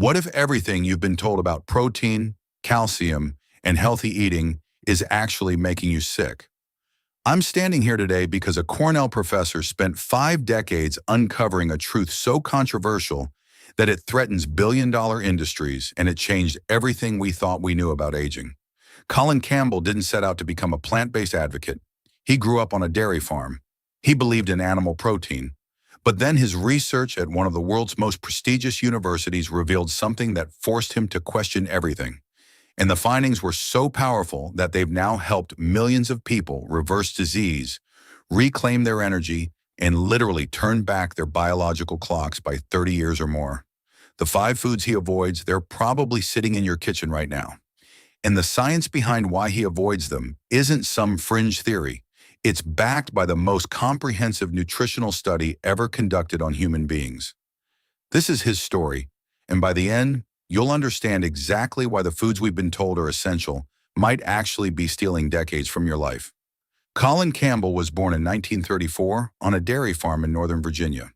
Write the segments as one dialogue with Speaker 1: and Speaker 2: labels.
Speaker 1: What if everything you've been told about protein, calcium, and healthy eating is actually making you sick? I'm standing here today because a Cornell professor spent 5 decades uncovering a truth so controversial that it threatens billion-dollar industries and it changed everything we thought we knew about aging. Colin Campbell didn't set out to become a plant-based advocate. He grew up on a dairy farm. He believed in animal protein. But then his research at one of the world's most prestigious universities revealed something that forced him to question everything. And the findings were so powerful that they've now helped millions of people reverse disease, reclaim their energy, and literally turn back their biological clocks by 30 years or more. The 5 foods he avoids, they're probably sitting in your kitchen right now. And the science behind why he avoids them isn't some fringe theory. It's backed by the most comprehensive nutritional study ever conducted on human beings. This is his story, and by the end, you'll understand exactly why the foods we've been told are essential might actually be stealing decades from your life. Colin Campbell was born in 1934 on a dairy farm in Northern Virginia.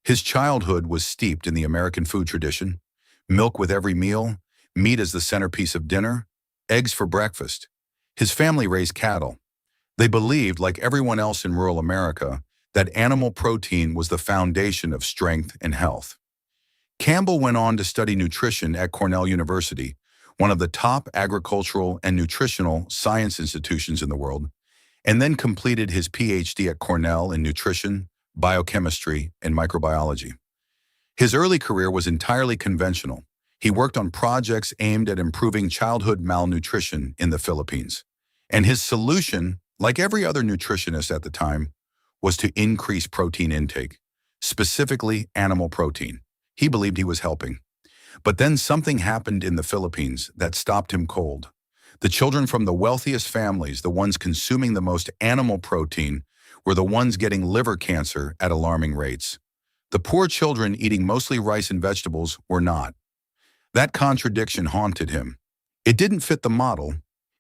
Speaker 1: His childhood was steeped in the American food tradition: milk with every meal, meat as the centerpiece of dinner, eggs for breakfast. His family raised cattle. They believed, like everyone else in rural America, that animal protein was the foundation of strength and health. Campbell went on to study nutrition at Cornell University, one of the top agricultural and nutritional science institutions in the world, and then completed his PhD at Cornell in nutrition, biochemistry, and microbiology. His early career was entirely conventional. He worked on projects aimed at improving childhood malnutrition in the Philippines. And his solution, like every other nutritionist at the time, was to increase protein intake, specifically animal protein. He believed he was helping. But then something happened in the Philippines that stopped him cold. The children from the wealthiest families, the ones consuming the most animal protein, were the ones getting liver cancer at alarming rates. The poor children eating mostly rice and vegetables were not. That contradiction haunted him. It didn't fit the model.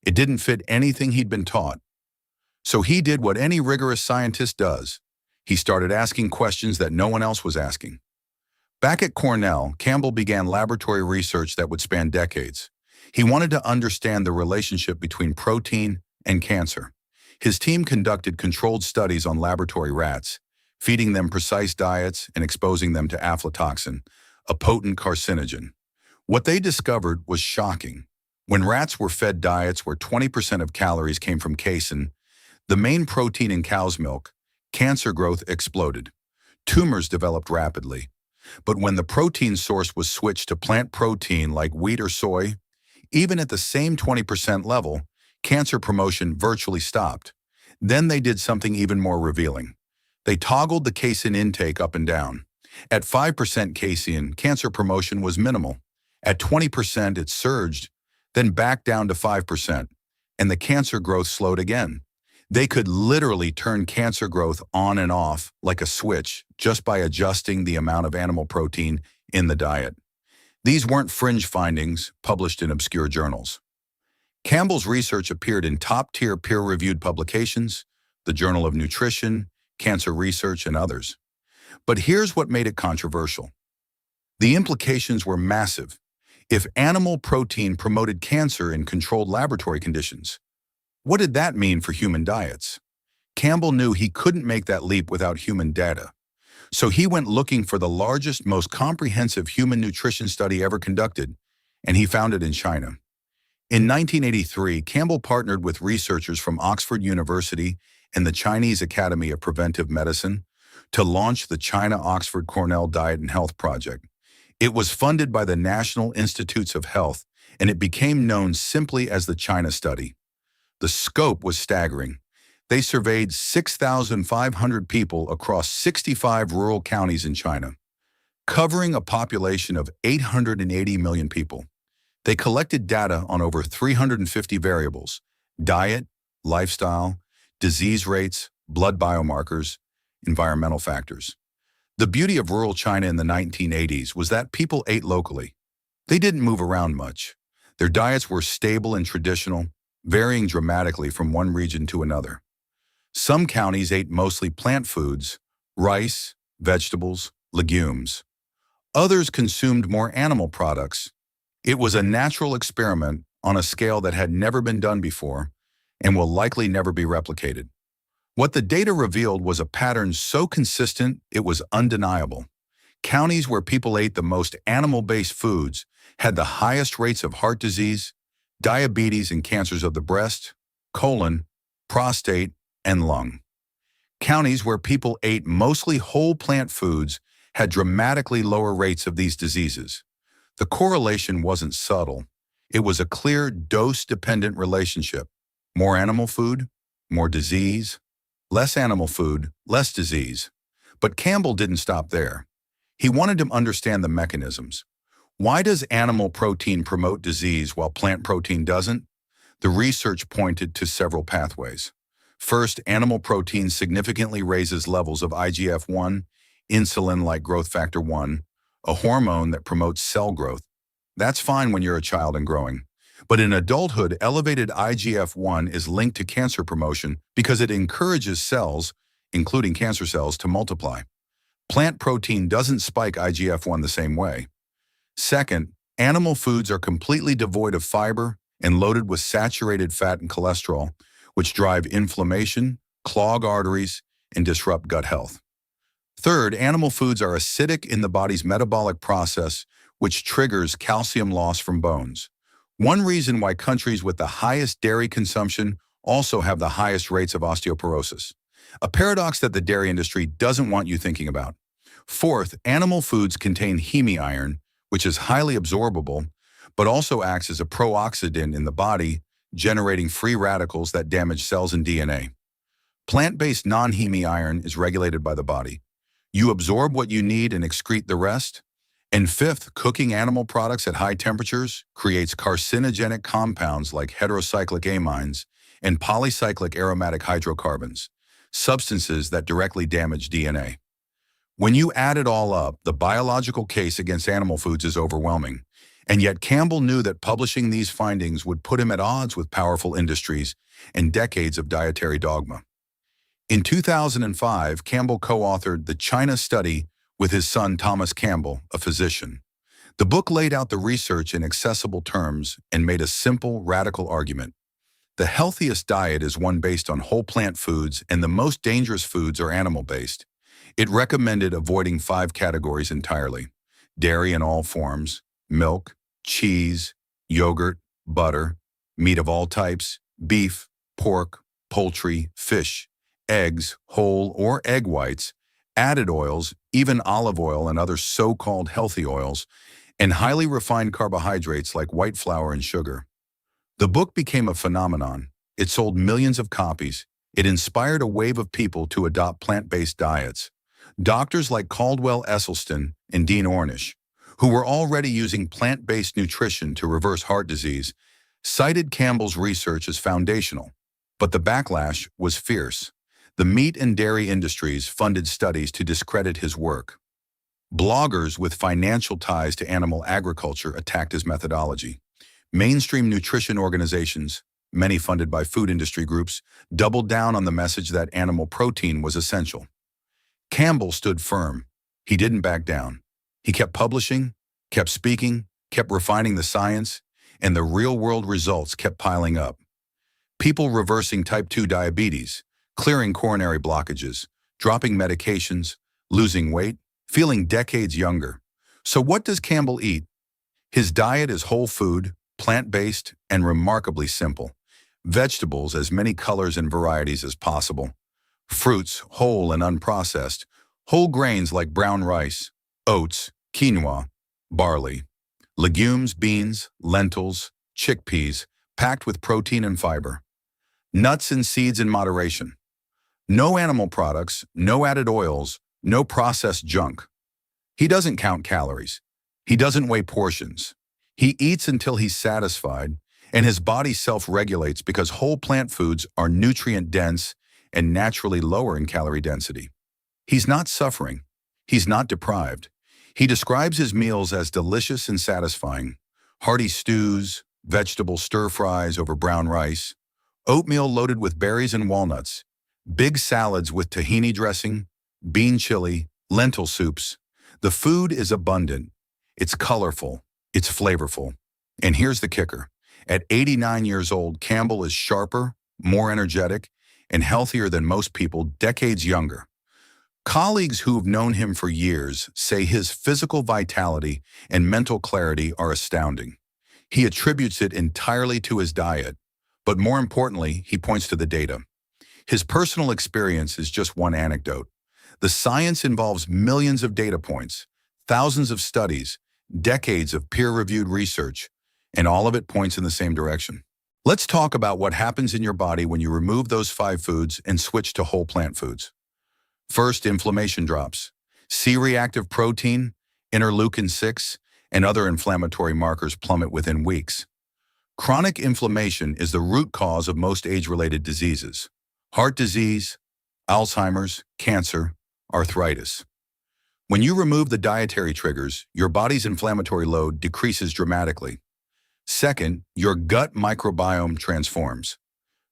Speaker 1: It didn't fit anything he'd been taught. So he did what any rigorous scientist does. He started asking questions that no one else was asking. Back at Cornell, Campbell began laboratory research that would span decades. He wanted to understand the relationship between protein and cancer. His team conducted controlled studies on laboratory rats, feeding them precise diets and exposing them to aflatoxin, a potent carcinogen. What they discovered was shocking. When rats were fed diets where 20% of calories came from casein, the main protein in cow's milk, cancer growth exploded. Tumors developed rapidly. But when the protein source was switched to plant protein like wheat or soy, even at the same 20% level, cancer promotion virtually stopped. Then they did something even more revealing. They toggled the casein intake up and down. At 5% casein, cancer promotion was minimal. At 20%, it surged, then back down to 5%, and the cancer growth slowed again. They could literally turn cancer growth on and off like a switch just by adjusting the amount of animal protein in the diet. These weren't fringe findings published in obscure journals. Campbell's research appeared in top-tier peer-reviewed publications, the Journal of Nutrition, Cancer Research, and others. But here's what made it controversial. The implications were massive. If animal protein promoted cancer in controlled laboratory conditions, what did that mean for human diets? Campbell knew he couldn't make that leap without human data. So he went looking for the largest, most comprehensive human nutrition study ever conducted, and he found it in China. In 1983, Campbell partnered with researchers from Oxford University and the Chinese Academy of Preventive Medicine to launch the China-Oxford-Cornell Diet and Health Project. It was funded by the National Institutes of Health, and it became known simply as the China Study. The scope was staggering. They surveyed 6,500 people across 65 rural counties in China, covering a population of 880 million people. They collected data on over 350 variables: diet, lifestyle, disease rates, blood biomarkers, environmental factors. The beauty of rural China in the 1980s was that people ate locally. They didn't move around much. Their diets were stable and traditional, varying dramatically from one region to another. Some counties ate mostly plant foods, rice, vegetables, legumes. Others consumed more animal products. It was a natural experiment on a scale that had never been done before and will likely never be replicated. What the data revealed was a pattern so consistent it was undeniable. Counties where people ate the most animal-based foods had the highest rates of heart disease, diabetes and cancers of the breast, colon, prostate, and lung. Counties where people ate mostly whole plant foods had dramatically lower rates of these diseases. The correlation wasn't subtle. It was a clear dose-dependent relationship. More animal food, more disease. Less animal food, less disease. But Campbell didn't stop there. He wanted to understand the mechanisms. Why does animal protein promote disease while plant protein doesn't? The research pointed to several pathways. First, animal protein significantly raises levels of IGF-1, insulin like growth factor 1, a hormone that promotes cell growth. That's fine when you're a child and growing. But in adulthood, elevated IGF-1 is linked to cancer promotion because it encourages cells, including cancer cells, to multiply. Plant protein doesn't spike IGF-1 the same way. Second, animal foods are completely devoid of fiber and loaded with saturated fat and cholesterol, which drive inflammation, clog arteries, and disrupt gut health. Third, animal foods are acidic in the body's metabolic process, which triggers calcium loss from bones. One reason why countries with the highest dairy consumption also have the highest rates of osteoporosis. A paradox that the dairy industry doesn't want you thinking about. Fourth, animal foods contain hemi-iron, which is highly absorbable, but also acts as a pro-oxidant in the body, generating free radicals that damage cells and DNA. Plant-based non-hemi-iron is regulated by the body. You absorb what you need and excrete the rest. And fifth, cooking animal products at high temperatures creates carcinogenic compounds like heterocyclic amines and polycyclic aromatic hydrocarbons, substances that directly damage DNA. When you add it all up, the biological case against animal foods is overwhelming. And yet Campbell knew that publishing these findings would put him at odds with powerful industries and decades of dietary dogma. In 2005, Campbell co-authored the China Study with his son Thomas Campbell, a physician. The book laid out the research in accessible terms and made a simple, radical argument. The healthiest diet is one based on whole plant foods, and the most dangerous foods are animal-based. It recommended avoiding 5 categories entirely: dairy in all forms, milk, cheese, yogurt, butter, meat of all types, beef, pork, poultry, fish, eggs, whole or egg whites, added oils, even olive oil and other so-called healthy oils, and highly refined carbohydrates like white flour and sugar. The book became a phenomenon. It sold millions of copies. It inspired a wave of people to adopt plant-based diets. Doctors like Caldwell Esselstyn and Dean Ornish, who were already using plant-based nutrition to reverse heart disease, cited Campbell's research as foundational. But the backlash was fierce. The meat and dairy industries funded studies to discredit his work. Bloggers with financial ties to animal agriculture attacked his methodology. Mainstream nutrition organizations, many funded by food industry groups, doubled down on the message that animal protein was essential. Campbell stood firm. He didn't back down. He kept publishing, kept speaking, kept refining the science, and the real-world results kept piling up. People reversing type 2 diabetes, clearing coronary blockages, dropping medications, losing weight, feeling decades younger. So what does Campbell eat? His diet is whole food, plant-based, and remarkably simple. Vegetables, as many colors and varieties as possible. Fruits, whole and unprocessed. Whole grains like brown rice, oats, quinoa, barley. Legumes, beans, lentils, chickpeas, packed with protein and fiber. Nuts and seeds in moderation. No animal products, no added oils, no processed junk. He doesn't count calories. He doesn't weigh portions. He eats until he's satisfied, and his body self-regulates because whole plant foods are nutrient-dense and naturally lower in calorie density. He's not suffering. He's not deprived. He describes his meals as delicious and satisfying. Hearty stews, vegetable stir-fries over brown rice, oatmeal loaded with berries and walnuts, big salads with tahini dressing, bean chili, lentil soups. The food is abundant, it's colorful, it's flavorful. And here's the kicker. At 89 years old, Campbell is sharper, more energetic, and healthier than most people decades younger. Colleagues who have known him for years say his physical vitality and mental clarity are astounding. He attributes it entirely to his diet, but more importantly, he points to the data. His personal experience is just one anecdote. The science involves millions of data points, thousands of studies, decades of peer-reviewed research, and all of it points in the same direction. Let's talk about what happens in your body when you remove those 5 foods and switch to whole plant foods. First, inflammation drops. C-reactive protein, interleukin-6, and other inflammatory markers plummet within weeks. Chronic inflammation is the root cause of most age-related diseases: heart disease, Alzheimer's, cancer, arthritis. When you remove the dietary triggers, your body's inflammatory load decreases dramatically. Second, your gut microbiome transforms.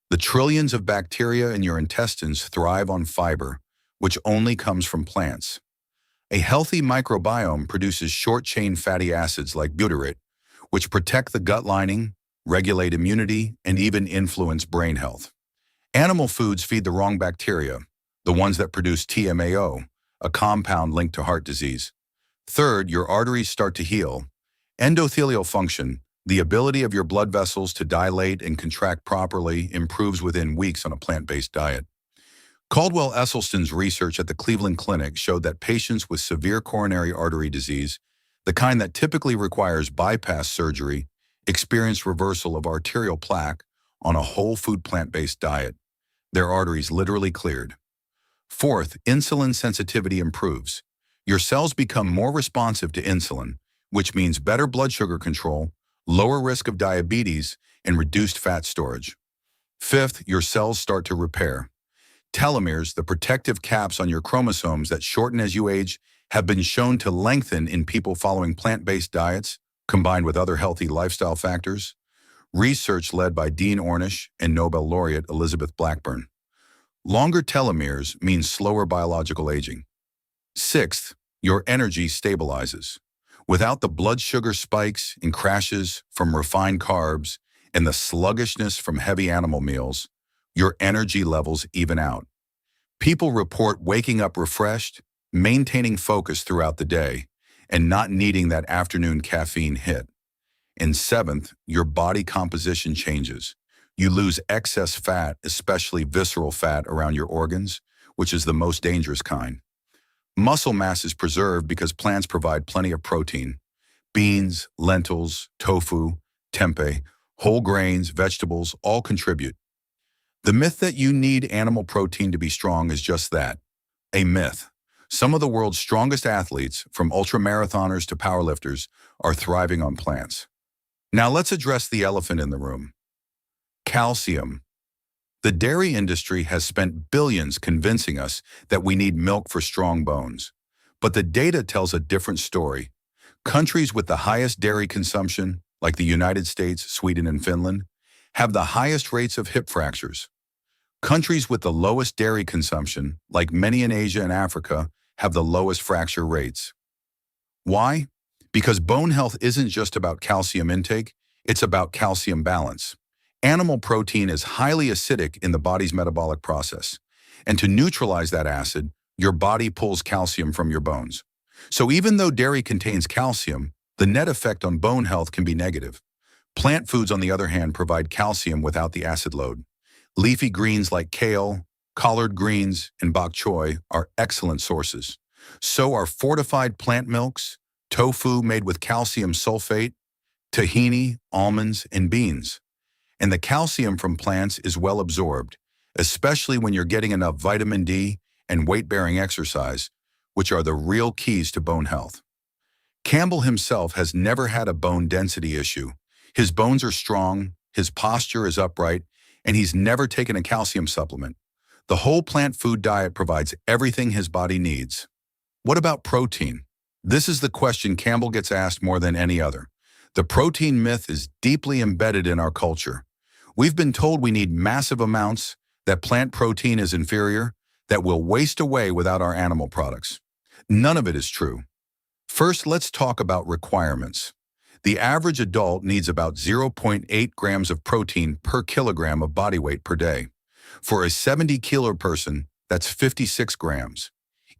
Speaker 1: The trillions of bacteria in your intestines thrive on fiber, which only comes from plants. A healthy microbiome produces short-chain fatty acids like butyrate, which protect the gut lining, regulate immunity, and even influence brain health. Animal foods feed the wrong bacteria, the ones that produce TMAO, a compound linked to heart disease. Third, your arteries start to heal. Endothelial function, the ability of your blood vessels to dilate and contract properly, improves within weeks on a plant-based diet. Caldwell Esselstyn's research at the Cleveland Clinic showed that patients with severe coronary artery disease, the kind that typically requires bypass surgery, experience reversal of arterial plaque on a whole food plant-based diet. Their arteries literally cleared. Fourth, insulin sensitivity improves. Your cells become more responsive to insulin, which means better blood sugar control, lower risk of diabetes, and reduced fat storage. Fifth, your cells start to repair. Telomeres, the protective caps on your chromosomes that shorten as you age, have been shown to lengthen in people following plant-based diets, combined with other healthy lifestyle factors. Research led by Dean Ornish and Nobel laureate Elizabeth Blackburn. Longer telomeres means slower biological aging. Sixth, your energy stabilizes. Without the blood sugar spikes and crashes from refined carbs and the sluggishness from heavy animal meals, your energy levels even out. People report waking up refreshed, maintaining focus throughout the day, and not needing that afternoon caffeine hit. And seventh, your body composition changes. You lose excess fat, especially visceral fat around your organs, which is the most dangerous kind. Muscle mass is preserved because plants provide plenty of protein. Beans, lentils, tofu, tempeh, whole grains, vegetables all contribute. The myth that you need animal protein to be strong is just that, a myth. Some of the world's strongest athletes, from ultramarathoners to powerlifters, are thriving on plants. Now let's address the elephant in the room. Calcium. The dairy industry has spent billions convincing us that we need milk for strong bones. But the data tells a different story. Countries with the highest dairy consumption, like the United States, Sweden, and Finland, have the highest rates of hip fractures. Countries with the lowest dairy consumption, like many in Asia and Africa, have the lowest fracture rates. Why? Because bone health isn't just about calcium intake, it's about calcium balance. Animal protein is highly acidic in the body's metabolic process, and to neutralize that acid, your body pulls calcium from your bones. So even though dairy contains calcium, the net effect on bone health can be negative. Plant foods, on the other hand, provide calcium without the acid load. Leafy greens like kale, collard greens, and bok choy are excellent sources. So are fortified plant milks, tofu made with calcium sulfate, tahini, almonds, and beans. And the calcium from plants is well absorbed, especially when you're getting enough vitamin D and weight-bearing exercise, which are the real keys to bone health. Campbell himself has never had a bone density issue. His bones are strong, his posture is upright, and he's never taken a calcium supplement. The whole plant food diet provides everything his body needs. What about protein? This is the question Campbell gets asked more than any other. The protein myth is deeply embedded in our culture. We've been told we need massive amounts, that plant protein is inferior, that we'll waste away without our animal products. None of it is true. First, let's talk about requirements. The average adult needs about zero point 0.8 grams of protein per kilogram of body weight per day. For a 70-kilo person, that's 56 grams.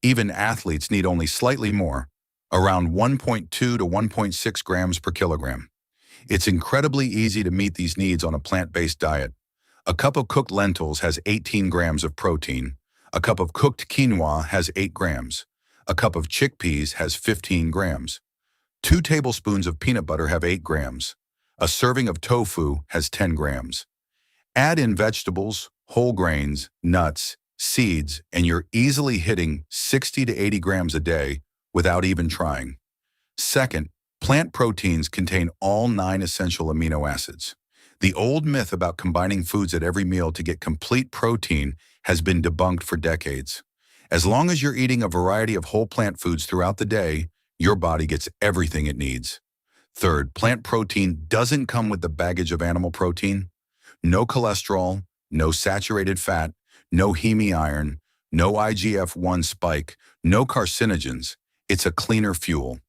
Speaker 1: Even athletes need only slightly more, around 1.2 to 1.6 grams per kilogram. It's incredibly easy to meet these needs on a plant-based diet. A cup of cooked lentils has 18 grams of protein. A cup of cooked quinoa has 8 grams. A cup of chickpeas has 15 grams. 2 tablespoons of peanut butter have 8 grams. A serving of tofu has 10 grams. Add in vegetables, whole grains, nuts, seeds, and you're easily hitting 60 to 80 grams a day without even trying. Second, plant proteins contain all 9 essential amino acids. The old myth about combining foods at every meal to get complete protein has been debunked for decades. As long as you're eating a variety of whole plant foods throughout the day, your body gets everything it needs. Third, plant protein doesn't come with the baggage of animal protein. No cholesterol, no saturated fat, no heme-iron, no IGF-1 spike, no carcinogens. It's a cleaner fuel.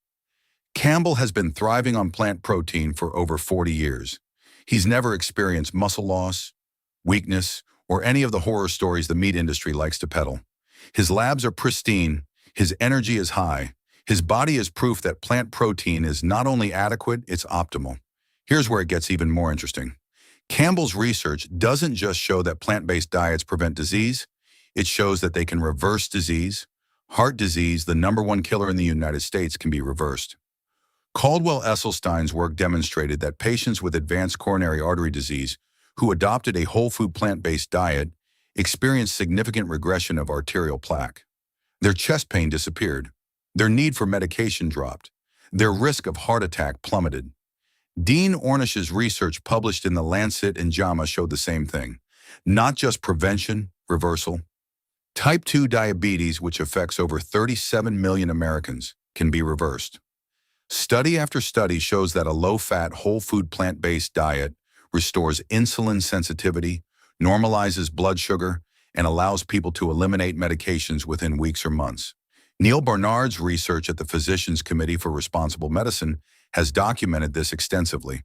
Speaker 1: Campbell has been thriving on plant protein for over 40 years. He's never experienced muscle loss, weakness, or any of the horror stories the meat industry likes to peddle. His labs are pristine, his energy is high, his body is proof that plant protein is not only adequate, it's optimal. Here's where it gets even more interesting. Campbell's research doesn't just show that plant-based diets prevent disease, it shows that they can reverse disease. Heart disease, the #1 killer in the United States, can be reversed. Caldwell Esselstyn's work demonstrated that patients with advanced coronary artery disease who adopted a whole food plant-based diet experienced significant regression of arterial plaque. Their chest pain disappeared. Their need for medication dropped. Their risk of heart attack plummeted. Dean Ornish's research published in The Lancet and JAMA showed the same thing. Not just prevention, reversal. Type 2 diabetes, which affects over 37 million Americans, can be reversed. Study after study shows that a low-fat, whole food plant-based diet restores insulin sensitivity, normalizes blood sugar, and allows people to eliminate medications within weeks or months. Neil Barnard's research at the Physicians Committee for Responsible Medicine has documented this extensively.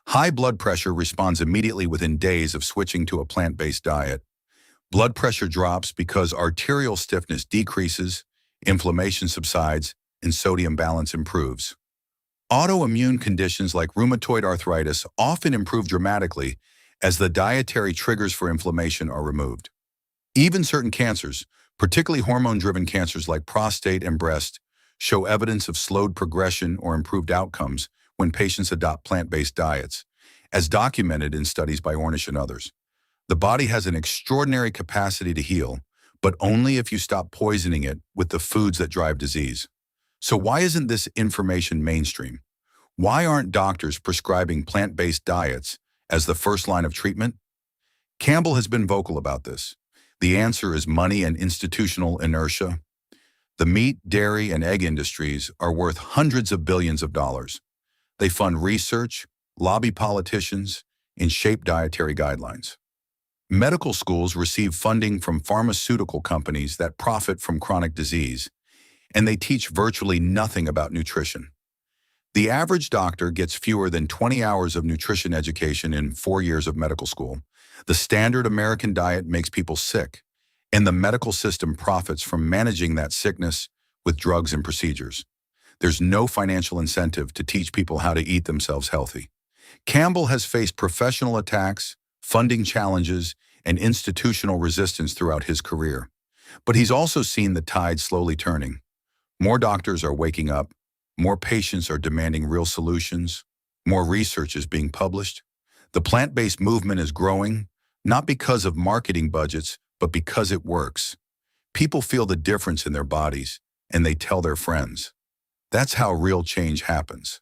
Speaker 1: High blood pressure responds immediately within days of switching to a plant-based diet. Blood pressure drops because arterial stiffness decreases, inflammation subsides, and sodium balance improves. Autoimmune conditions like rheumatoid arthritis often improve dramatically as the dietary triggers for inflammation are removed. Even certain cancers, particularly hormone-driven cancers like prostate and breast, show evidence of slowed progression or improved outcomes when patients adopt plant-based diets, as documented in studies by Ornish and others. The body has an extraordinary capacity to heal, but only if you stop poisoning it with the foods that drive disease. So why isn't this information mainstream? Why aren't doctors prescribing plant-based diets as the first line of treatment? Campbell has been vocal about this. The answer is money and institutional inertia. The meat, dairy, and egg industries are worth hundreds of billions of dollars. They fund research, lobby politicians, and shape dietary guidelines. Medical schools receive funding from pharmaceutical companies that profit from chronic disease, and they teach virtually nothing about nutrition. The average doctor gets fewer than 20 hours of nutrition education in 4 years of medical school. The standard American diet makes people sick, and the medical system profits from managing that sickness with drugs and procedures. There's no financial incentive to teach people how to eat themselves healthy. Campbell has faced professional attacks, funding challenges, and institutional resistance throughout his career. But he's also seen the tide slowly turning. More doctors are waking up, more patients are demanding real solutions, more research is being published. The plant-based movement is growing, not because of marketing budgets, but because it works. People feel the difference in their bodies, and they tell their friends. That's how real change happens.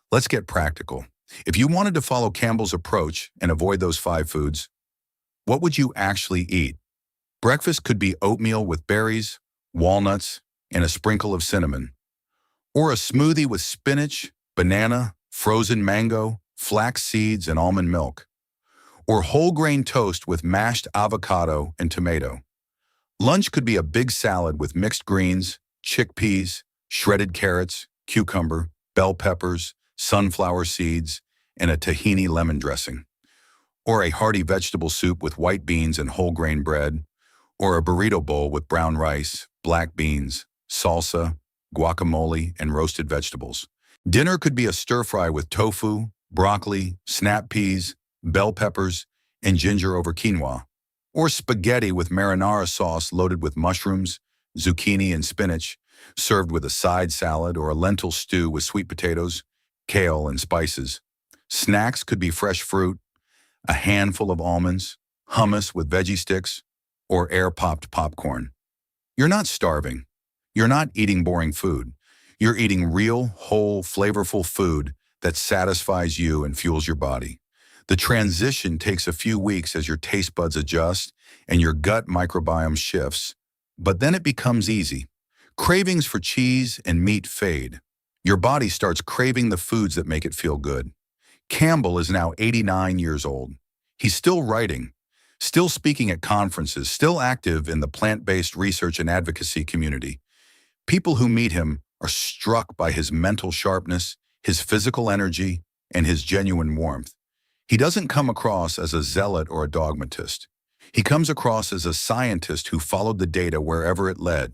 Speaker 1: Let's get practical. If you wanted to follow Campbell's approach and avoid those 5 foods, what would you actually eat? Breakfast could be oatmeal with berries, walnuts, and a sprinkle of cinnamon. Or a smoothie with spinach, banana, frozen mango, flax seeds, and almond milk. Or whole grain toast with mashed avocado and tomato. Lunch could be a big salad with mixed greens, chickpeas, shredded carrots, cucumber, bell peppers, sunflower seeds, and a tahini lemon dressing. Or a hearty vegetable soup with white beans and whole grain bread, or a burrito bowl with brown rice, black beans, salsa, guacamole, and roasted vegetables. Dinner could be a stir-fry with tofu, broccoli, snap peas, bell peppers, and ginger over quinoa, or spaghetti with marinara sauce loaded with mushrooms, zucchini, and spinach, served with a side salad, or a lentil stew with sweet potatoes, kale, and spices. Snacks could be fresh fruit, a handful of almonds, hummus with veggie sticks, or air-popped popcorn. You're not starving. You're not eating boring food. You're eating real, whole, flavorful food that satisfies you and fuels your body. The transition takes a few weeks as your taste buds adjust and your gut microbiome shifts, but then it becomes easy. Cravings for cheese and meat fade. Your body starts craving the foods that make it feel good. Campbell is now 89 years old. He's still writing, still speaking at conferences, still active in the plant-based research and advocacy community. People who meet him are struck by his mental sharpness, his physical energy, and his genuine warmth. He doesn't come across as a zealot or a dogmatist. He comes across as a scientist who followed the data wherever it led,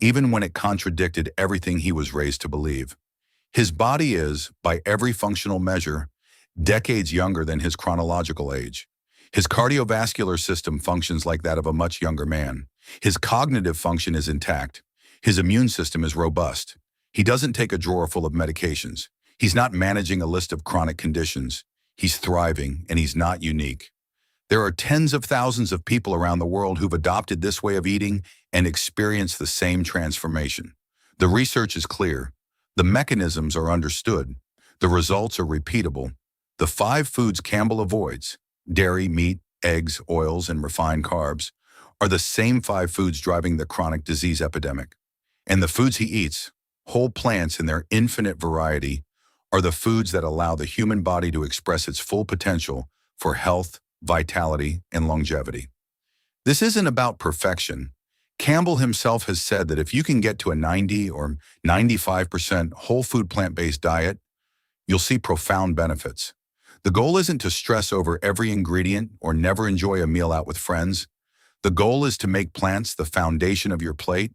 Speaker 1: even when it contradicted everything he was raised to believe. His body is, by every functional measure, decades younger than his chronological age. His cardiovascular system functions like that of a much younger man. His cognitive function is intact. His immune system is robust. He doesn't take a drawer full of medications. He's not managing a list of chronic conditions. He's thriving, and he's not unique. There are tens of thousands of people around the world who've adopted this way of eating and experienced the same transformation. The research is clear. The mechanisms are understood. The results are repeatable. The 5 foods Campbell avoids, dairy, meat, eggs, oils, and refined carbs, are the same 5 foods driving the chronic disease epidemic. And the foods he eats, whole plants in their infinite variety, are the foods that allow the human body to express its full potential for health, vitality, and longevity. This isn't about perfection. Campbell himself has said that if you can get to a 90 or 95% whole food plant-based diet, you'll see profound benefits. The goal isn't to stress over every ingredient or never enjoy a meal out with friends. The goal is to make plants the foundation of your plate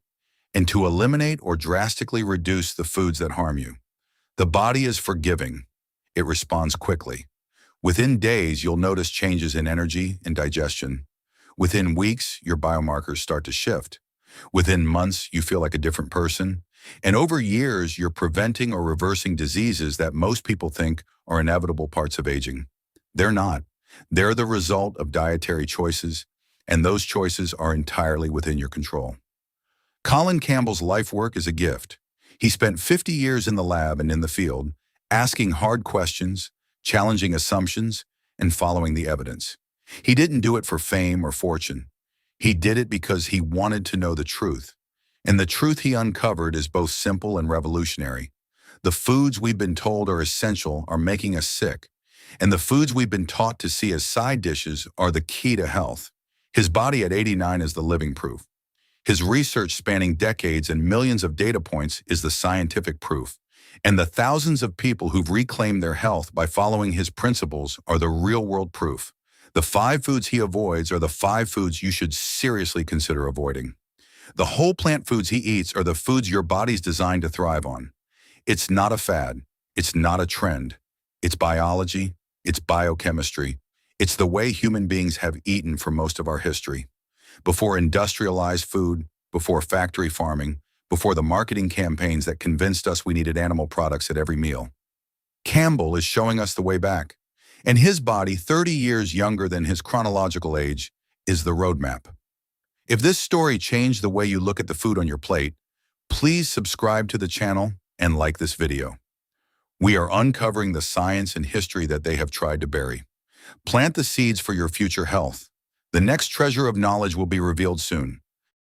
Speaker 1: and to eliminate or drastically reduce the foods that harm you. The body is forgiving. It responds quickly. Within days, you'll notice changes in energy and digestion. Within weeks, your biomarkers start to shift. Within months, you feel like a different person. And over years, you're preventing or reversing diseases that most people think are inevitable parts of aging. They're not. They're the result of dietary choices, and those choices are entirely within your control. Colin Campbell's life work is a gift. He spent 50 years in the lab and in the field, asking hard questions, challenging assumptions, and following the evidence. He didn't do it for fame or fortune. He did it because he wanted to know the truth. And the truth he uncovered is both simple and revolutionary. The foods we've been told are essential are making us sick, and the foods we've been taught to see as side dishes are the key to health. His body at 89 is the living proof. His research spanning decades and millions of data points is the scientific proof. And the thousands of people who've reclaimed their health by following his principles are the real-world proof. The 5 foods he avoids are the 5 foods you should seriously consider avoiding. The whole plant foods he eats are the foods your body's designed to thrive on. It's not a fad. It's not a trend. It's biology. It's biochemistry. It's the way human beings have eaten for most of our history. Before industrialized food, before factory farming, before the marketing campaigns that convinced us we needed animal products at every meal. Campbell is showing us the way back. And his body, 30 years younger than his chronological age, is the roadmap. If this story changed the way you look at the food on your plate, please subscribe to the channel and like this video. We are uncovering the science and history that they have tried to bury. Plant the seeds for your future health. The next treasure of knowledge will be revealed soon.